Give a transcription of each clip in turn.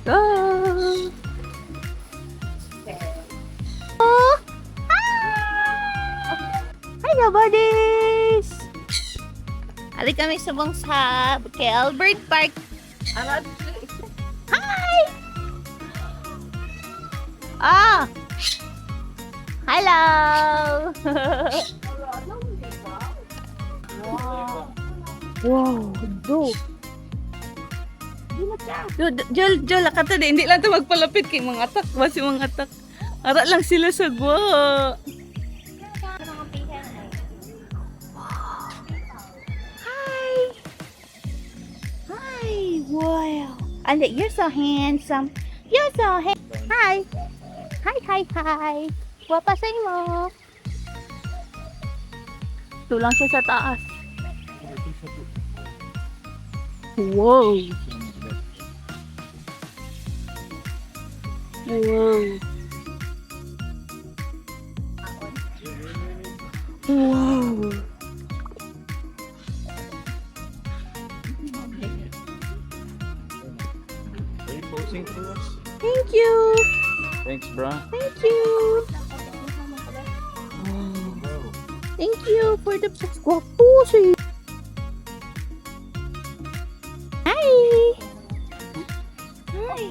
go! Oh! Hello, buddies! Ali kami subong sa kay Albert Park. Hi! Ah! Hello! Wow, do. Jol, lakata na. Hindi lang ito magpalapit kay mga atak. Basi mga atak. Ara lang sila sa gwa. Hi! Hi! Wow! And you're so handsome. You're so handsome. Hi! Hi! Wapasay mo. Ito lang siya sa taas. Wow! Wow! Wow! Are you posing for us? Thank you! Thanks, bro. Thank you! Thank you for the pussy! Hi! Hi!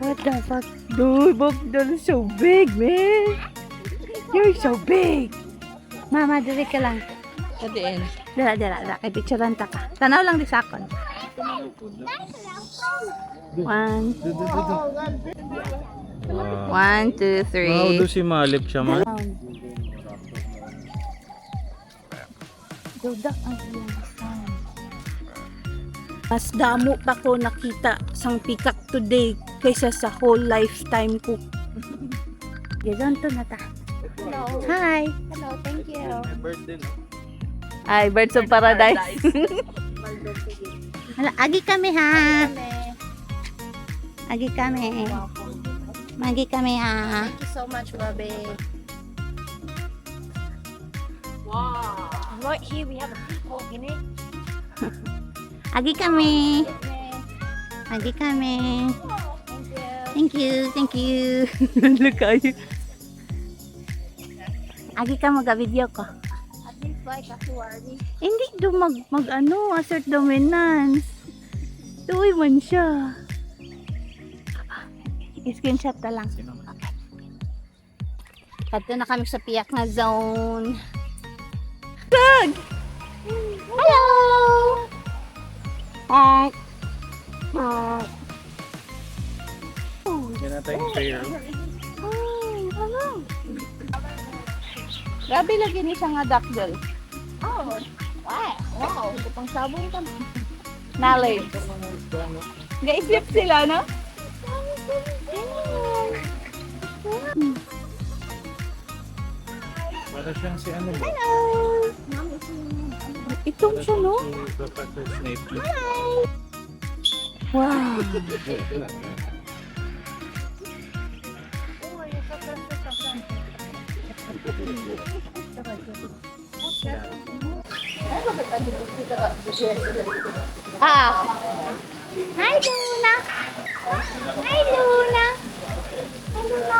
What the fuck? Dude, you're so big, man! You're so big! Mama, dali ka lang. Kadiin. Dala. Kay picturean ta ka. Tanaw lang di sakon. One, one, two, Wow, three. do si Malik siya, man. Dudak ang iyang sound. Mas damo pa ko nakita sang pikak today kaysa sa whole lifetime ko. Gizon to na ta. Hello. Hi! Hello, thank you. Birthday. Ay, Birds of Paradise. Hala, agi kami ha. Agi kami. Magi kami ha. Thank you so much, Bobby. Wow. Right here we have a peacock in it. Agi kami. Agi kami. Thank you. Thank you. Look kayo. Agi ka mag-video ko. At least like a tuwari. Hindi do mag ano, assert dominance. Tuwi man siya. I-screenshot na lang. Okay. Kadto na kami sa piyak na zone. Good! Hello! Honk! Honk! Yan na tayong fair. Oh, hello! Grabe lagi ni siya nga dakdol. Oh, wow. Pang sabong ka. Knowledge. Gaisip sila, no? Para siyang si ano ba? Hello! Itong siya, no? Si Professor Snape. Wow! Ah! Hi, Luna! Hi, Luna!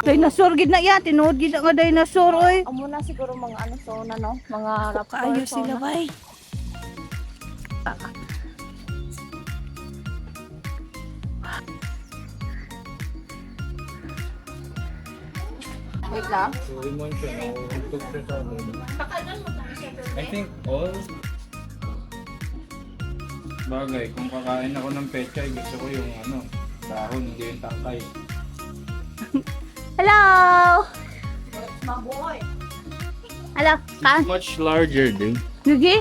Dinosaur gid na yan, tinuod gid nga dinosaur oy. Amo na siguro mga ano zona, no? Mga raptor Kaayo sila zona. bay. Wait lang. So, limon siya. Nahulog siya sa ano. I think all bagay, kung kakain ako ng pechay, gusto ko yung ano, dahon, hindi yung tangkay. Hello! My boy. Hello, kaan? Much larger din. Nugi?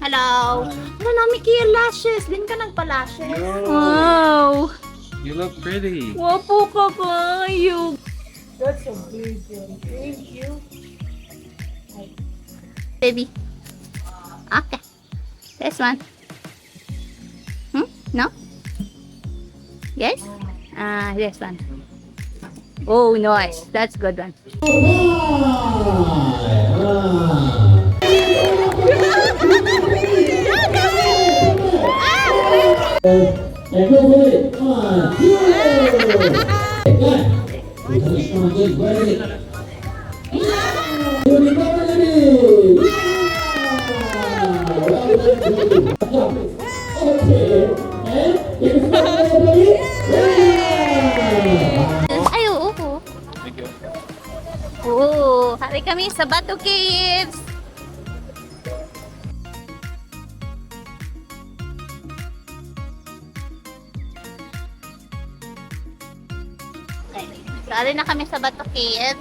Hello. Ano namin kaya lashes? Din ka nagpa-lashes. Wow! You look pretty. Wapo ka kayo. That's so big. Thank you. Baby. Okay. This one. No? Yes? This one. Oh, nice. That's good one. And go with it. 1, 2, Responded ready. Here we go, ladies. Okay. And if it's not ready, Ay, oo. Thank you. Oo, hari kami sa Bato Caves. Sali na kami sa Bato Caves.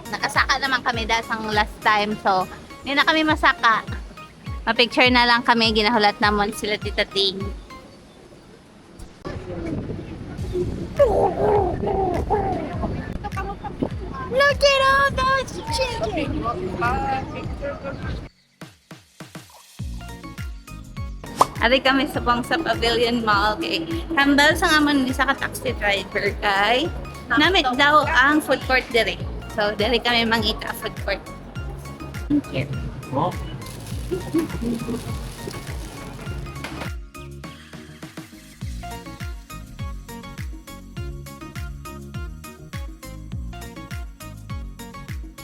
Nakasaka naman kami dahil sa last time. So, hindi na kami masaka. Ma-picture na lang kami. Ginahulat naman sila Tita Ting. Look at all those children! Ari kami sa Pavilion Mall kay Hambal sa amon ni sa taxi driver kay namit daw ang food court dire. So dire kami mangita food court. Thank you. Oh.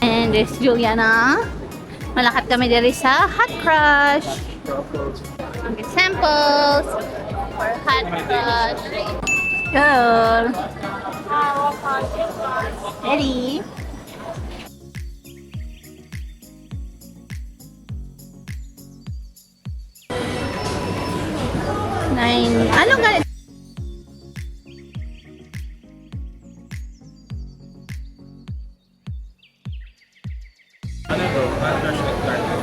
And there's Juliana. Malakad kami dire sa Hot Crush. Samples for Hot Crush. Go! Ready? Nine. Anong ganit? Ano to? Crash with garlic.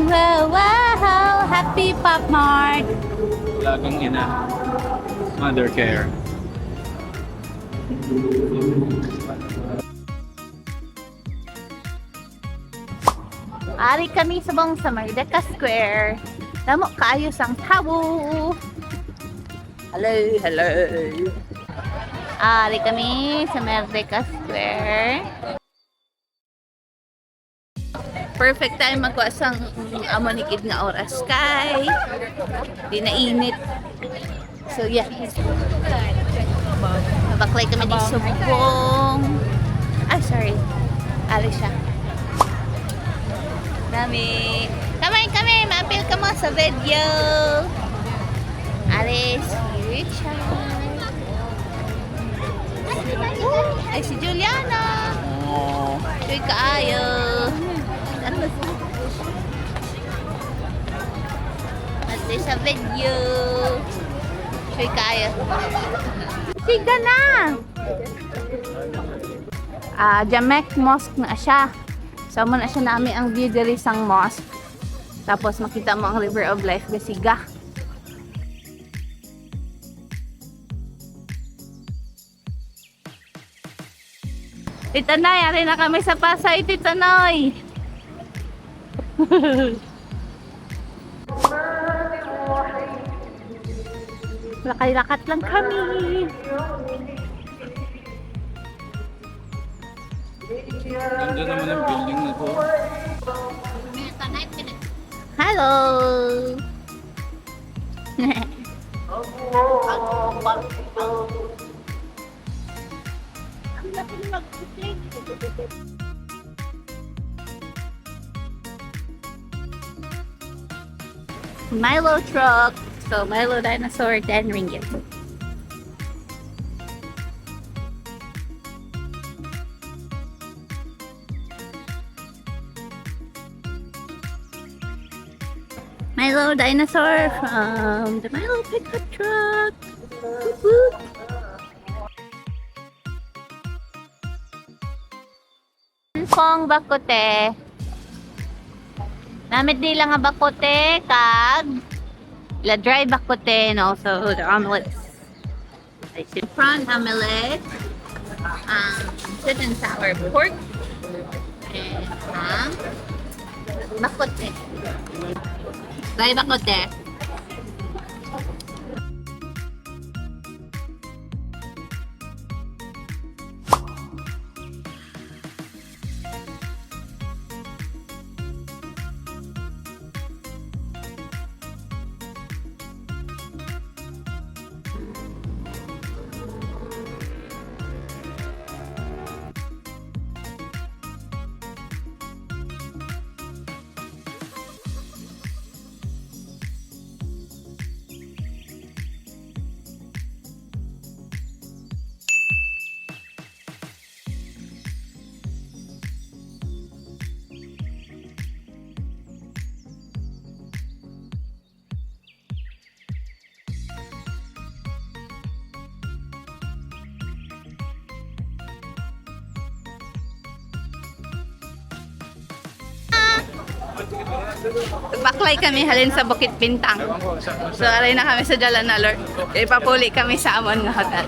Wow, wow! Happy Pop Mart! Lagang ina. Mother care. Ari kami subong sa Merdeka Square. Damo kaayos ang tao. Hello, hello. Ari kami sa Merdeka Square. Perfect time magwa sang amanikid nga oras kay di na init. So yeah. Nabaklay kami di subong. Ah, sorry. Ali siya. Dami. Kami, ma-appeal ka mo sa video. Alice, si Richard. Ay, si Juliana. Oh. Tuy kaayo. Ate sa video. Tuy kaayo. Siga na! Jamek Mosque na siya. So, muna siya namin ang view diri sang mosque. Tapos, makita mo ang River of Life, Gasiga. Tita Noy, ari na kami sa Pasay, Tita Noy. Lakay-lakat lang kami. Ganda naman ang building na to. Hello. Milo truck. So Milo dinosaur 10 ringgit. Milo dinosaur from the Milo pickup truck. Woot woot. Pong bakote. Namit nila nga bakote kag la dry bakote and also the omelets. I said prawn omelet, sweet and sour pork, and bakote. Drive ako, te. Baklay kami halin sa Bukit Bintang. So, aray na kami sa Jalan Alor. Ipapuli kami sa amon nga hotel.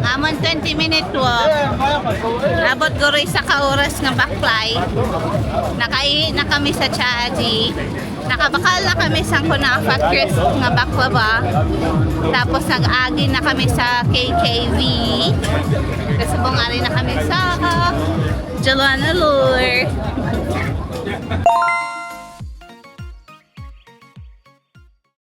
Amon 20-minute walk. Abot ko rin sa kauras nga baklay. Nakaihi na kami sa Chaji. Nakabakal na kami sa Kunafa Crisp nga baklava. Tapos nag-agi na kami sa KKV. Kasi bungari na kami sa Jalan Alor.